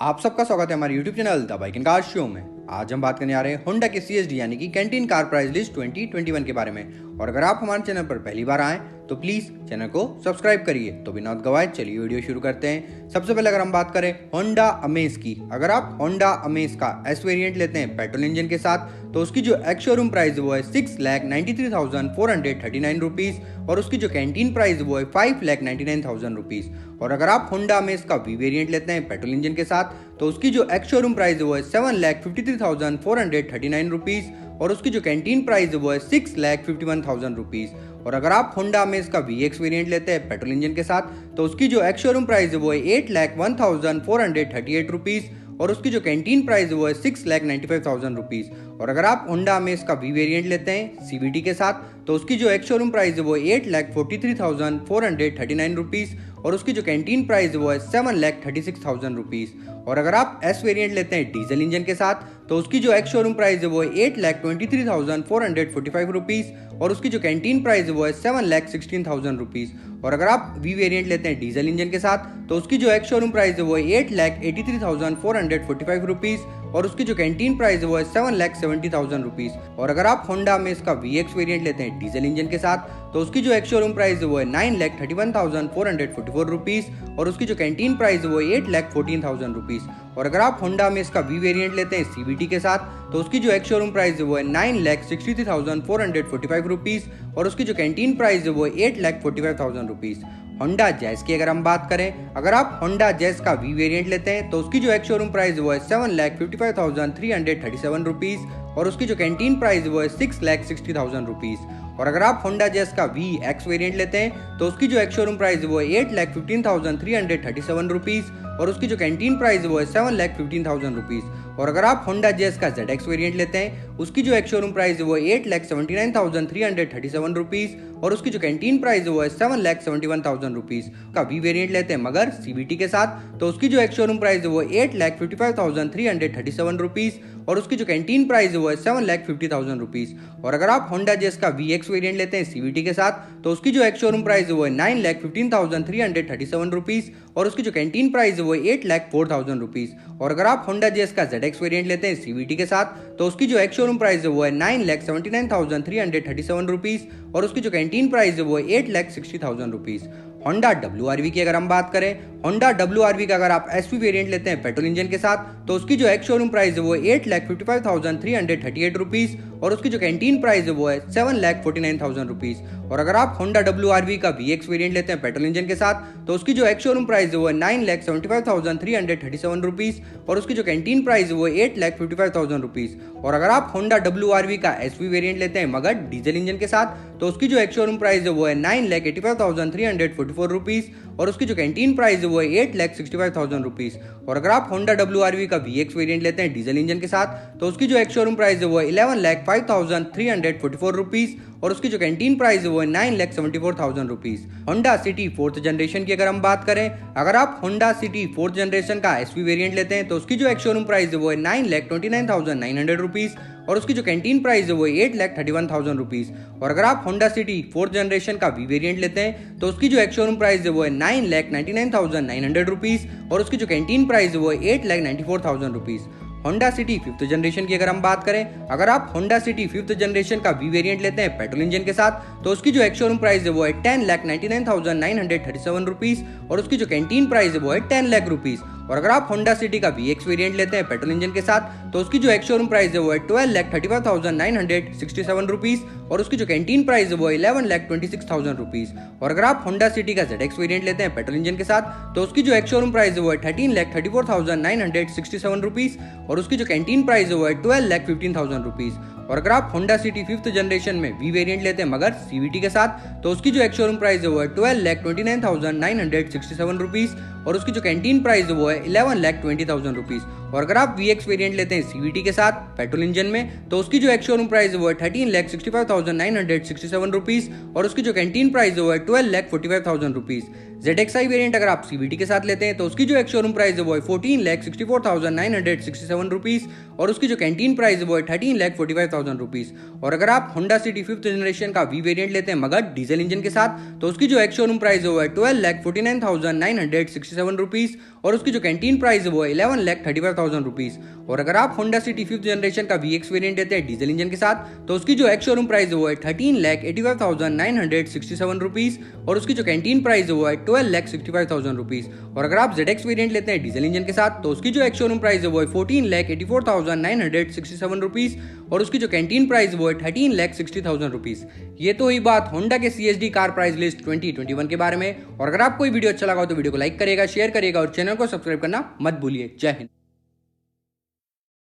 आप सबका स्वागत है हमारे YouTube channel the bike and car show में। आज हम बात करने आ रहे हैं होंडा के CSD यानी कि कैंटीन कार प्राइस लिस्ट 2021 के बारे में। और अगर आप हमारे चैनल पर पहली बार आए तो प्लीज चैनल को सब्सक्राइब करिए। तो बिना गवाए चलिए वीडियो शुरू करते हैं। सबसे पहले अगर हम बात करें होंडा अमेज की, अगर आप होंडा अमेज का एस वेरिएंट लेते हैं पेट्रोल इंजन के साथ तो उसकी जो एक्स शोरूम प्राइस वो है 6,93,439 रुपीज और उसकी जो कैंटीन प्राइस वो है 5,99,000 रुपीज। और अगर आप होंडा अमेज का वी वेरिएंट लेते हैं पेट्रोल इंजन के साथ तो उसकी जो एक्स शोरूम प्राइस वो है 7,53,439 रुपीज और उसकी जो कैंटीन प्राइस वो है 6,51,000 रुपीज। और अगर आप होंडा अमेज का VX वेरिएंट लेते हैं पेट्रोल इंजन के साथ तो उसकी जो एक्स शोरूम प्राइस वो है 8,01,438 रुपीज और उसकी जो कैंटीन प्राइस वो है 6,95,000 रुपीज। और अगर आप होंडा अमेज का वी वेरिएंट लेते हैं CVT के साथ तो उसकी जो एक्स शोरूम प्राइस वो है 8,43,439 रुपीज और उसकी जो कैंटीन प्राइस वो है 7,36,000 रुपीज। और अगर आप S वेरिएंट लेते हैं डीजल इंजन के साथ तो उसकी जो एक्स शोरूम प्राइस है वो है 8,23,445 रुपीज और उसकी जो कैंटीन प्राइस है वो है 7,16,000 रुपीज। और अगर आप वी वेरिएंट लेते हैं डीजल इंजन के साथ तो उसकी जो एक्स शोरूम प्राइस है वो है 8,83,445 रुपीज और उसकी जो कैंटीन प्राइस है वो है 7,70,000 रुपीज। और अगर आप होंडा अमेज का VX वेरिएंट लेते हैं डीजल इंजन के साथ तो उसकी जो एक्स शोरूम प्राइस है वो है 9,31,444 रुपीज और उसकी जो कैंटीन प्राइस है वो है 8,14,000 रुपीज। और अगर आप होंडा अमेज का वी वेरिएंट लेते हैं CVT के साथ तो उसकी जो एक्स शोरूम प्राइस है वो है 9,63,445 रुपीज और उसकी जो कैंटीन प्राइस है वो है 8,45,000 रुपीज। होंडा जैज की अगर हम बात करें, अगर आप होंडा जैज का वी वेरिएंट लेते हैं तो उसकी जो एक्स शोरूम प्राइस वो है 7,55,337 रुपीज और उसकी जो कैंटीन प्राइस वो है 6,60,000 रुपीज। और अगर आप होंडा जैज का VX वेरिएंट लेते हैं तो उसकी जो एक्स शोरूम प्राइस वो है 8,15,337 रुपीज और उसकी जो कैंटीन प्राइस वो है 7,15,000 रुपीज। और अगर आप होंडा जैज का ZX वेरिएंट लेते हैं उसकी जो एक्स शोरूम प्राइस वो है 8,79,337 रुपीज और उसकी जो कैंटीन प्राइस वो है 7,71,000 रुपीज का वी वेरिएंट लेते हैं मगर CVT के साथ तो उसकी जो एक्स शोरूम प्राइस वो 8,55,337 रुपीज और उसकी जो कैंटीन प्राइस वो है 7,50,000 रुपीज। और अगर आप होंडा जैज का VX वेरिएंट लेते हैं CVT के साथ तो उसकी जो एक्स शोरूम प्राइस वो है 9,15,337 रुपीज और उसकी जो कैंटीन प्राइस वो है 8,04,000 रुपीज। और अगर आप होंडा जैज का ZX वेरिएंट लेते हैं CVT के साथ तो उसकी जो एक्स शोरूम प्राइस है वो है 9,79,337 रुपीज और उसकी जो कैंटीन प्राइस है वो है 8,60,000 रुपीज। होंडा WRV की अगर हम बात करें, होंडा WRV का अगर आप SV वेरिएंट लेते हैं पेट्रोल इंजन के साथ तो उसकी जो एक्स शोरूम प्राइस है वो है 8,55,338 रुपीज और उसकी जो कैंटीन प्राइस है वो है 7,49,000 रुपीज। और अगर आप होंडा WRV का VX वेरिएंट लेते हैं पेट्रोल इंजन के साथ तो उसकी जो एक्स शोरूम प्राइस है वो है 9,75,337 रुपीज और उसकी जो कैंटीन प्राइस है वो है 8,55,000 रुपीज। और अगर आप होंडा WRV का SV वेरिएंट लेते हैं मगर डीजल इंजन के साथ तो उसकी जो एक्स शोरूम प्राइस है वो है 9,85,344 रुपीज और उसकी जो कैंटीन प्राइस है वो है 8,65,000 रुपीज। और अगर आप होंडा WRV का VX वेरिएंट लेते हैं डीजल इंजन के साथ तो उसकी जो एक्स शोरूम प्राइस है वो है 11,05,344 रुपीज और उसकी जो कैंटीन प्राइस है वो है 9,74,000 rupees. Honda city 4th generation की अगर हम बात करें, अगर आप होंडा सिटी 4th जनरेशन का SV वेरिएंट लेते हैं तो उसकी जो एक्स शोरूम प्राइस है वो है 9,29,900 रुपीज और उसकी जो कैंटीन प्राइस है वो है 8,31,000 रुपीज। और अगर आप होंडा सिटी 4th जनरेशन का वी वेरिएंट लेते हैं तो उसकी जो एक्स शोरूम प्राइस है वो है 9,99,900 रुपीज और उसकी जो कैंटीन प्राइस है वो है 8,94,000 rupees. Honda city 5th generation की अगर हम बात करें, अगर आप होंडा सिटी 5th जनरेशन का वी वेरिएंट लेते हैं पेट्रोल इंजन के साथ तो उसकी जो एक्स शोरूम प्राइस है वो है 10,99,937 रुपीज और उसकी जो कैंटीन प्राइस है वो है 10 लाख रुपीज। और अगर आप होंडा सिटी का VX वेरिएंट लेते हैं पेट्रोल इंजन के साथ तो उसकी जो एक्स शोरूम प्राइस है वो है 12,35,967 रुपीज और उसकी जो कैंटीन प्राइस है वो है 11,26,000 रुपीज। और अगर आप होंडा सिटी का ZX वेरिएंट लेते हैं पेट्रोल इंजन के साथ तो उसकी जो एक्स शोरूम प्राइस है वो है 13,34,967 रुपीज और उसकी जो कैंटीन प्राइस है वो है 12,15,000 रुपीज। और अगर आप होंडा सिटी 5th जनरेशन में वी वेरिएंट लेते हैं मगर CVT के साथ तो उसकी जो एक्स शोरूम प्राइस है वो है 12,29,967 रुपीज और उसकी जो कैंटीन प्राइस है वो है 11,20,000 रुपीज। और अगर आप VX वेरिएंट लेते हैं CVT के साथ पेट्रोल इंजन में तो उसकी जो एक्स शोरूम प्राइस है वो है 13,65,967 रुपीज और उसकी जो कैंटीन प्राइस है वो है 12,45,000 रुपीज। ZXi वेरिएंट अगर आप CVT के साथ लेते हैं तो उसकी जो एक शोरूम प्राइस है वो है 14,64,967 रुपीज और उसकी जो कैंटीन प्राइस है वो है 13,45,000 रुपीज। और अगर आप होंडा सिटी 5th जनरेशन का V वेरिएंट लेते हैं मगर डीजल इंजन के साथ तो उसकी जो एक शोरूम प्राइस है वो है 12,49,967 रुपीज और उसकी जो कैंटीन प्राइस है वो है 11,35,000 रुपीज। और अगर आप होंडा सिटी 5th जनरेशन का VX वेरिएंट लेते हैं डीजल इंजन के साथ तो उसकी जो एक शोरूम प्राइस है वो है 13,85,967 रुपीज और उसकी जो कैंटीन प्राइस है वो है 12,65,000 रुपीज। और अगर आप ZX वेरिएंट लेते हैं डीजल इंजन के साथ तो उसकी जो एक शोरूम प्राइस है वो है 14,84,967 रुपीज और उसकी जो कैंटीन प्राइस वो है 13,60,000 रुपीज। ये तो हुई बात होंडा के CSD कार प्राइस लिस्ट 2021 के बारे में। और अगर आपको वीडियो अच्छा लगा हो तो वीडियो को लाइक करिएगा, शेयर करिएगा और चैनल को सब्सक्राइब करना मत भूलिए। जय हिंद।